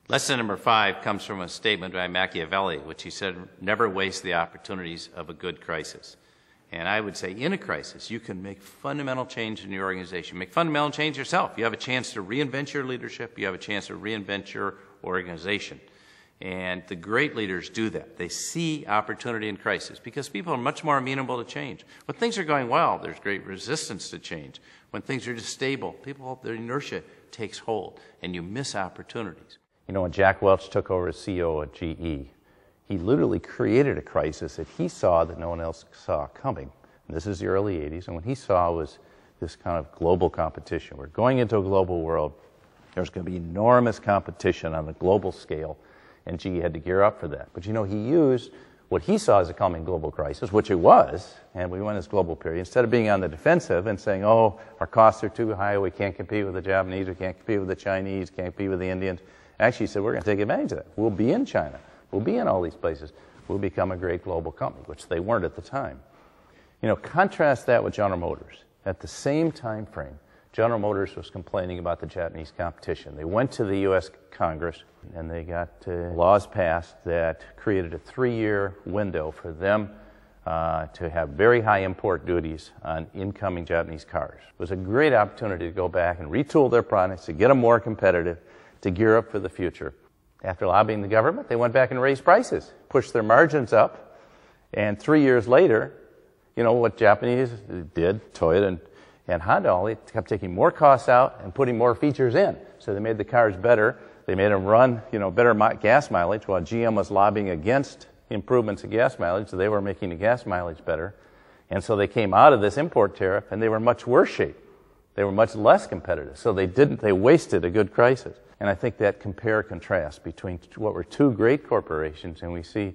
Lesson number 5 comes from a statement by Machiavelli, which he said, never waste the opportunities of a good crisis. And I would say in a crisis, you can make fundamental change in your organization, make fundamental change yourself. You have a chance to reinvent your leadership. You have a chance to reinvent your organization. And the great leaders do that. They see opportunity in crisis because people are much more amenable to change. When things are going well, there's great resistance to change. When things are just stable, their inertia takes hold, and you miss opportunities. You know, when Jack Welch took over as CEO at GE, he literally created a crisis that he saw that no one else saw coming. And this is the early 80s, and what he saw was this kind of global competition. We're going into a global world. There's going to be enormous competition on a global scale, and GE had to gear up for that. But you know, he used what he saw as a coming global crisis, which it was, and we went this global period. Instead of being on the defensive and saying, oh, our costs are too high, we can't compete with the Japanese, we can't compete with the Chinese, can't compete with the Indians, actually he said, we're going to take advantage of that. We'll be in China. We'll be in all these places. We'll become a great global company, which they weren't at the time. You know, contrast that with General Motors. At the same time frame, General Motors was complaining about the Japanese competition. They went to the U.S. Congress, and they got laws passed that created a 3-year window for them to have very high import duties on incoming Japanese cars. It was a great opportunity to go back and retool their products, to get them more competitive, to gear up for the future. After lobbying the government, they went back and raised prices, pushed their margins up, and 3 years later, you know what Japanese did, Toyota and Honda, all they kept taking more costs out and putting more features in. So they made the cars better. They made them run, you know, better gas mileage, while GM was lobbying against improvements in gas mileage, so they were making the gas mileage better. And so they came out of this import tariff, and they were much worse shape. They were much less competitive. So they wasted a good crisis. And I think that compare-contrast between what were two great corporations, and we see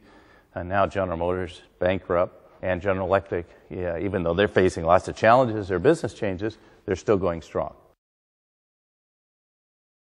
now General Motors bankrupt, and General Electric, even though they're facing lots of challenges, their business changes, they're still going strong.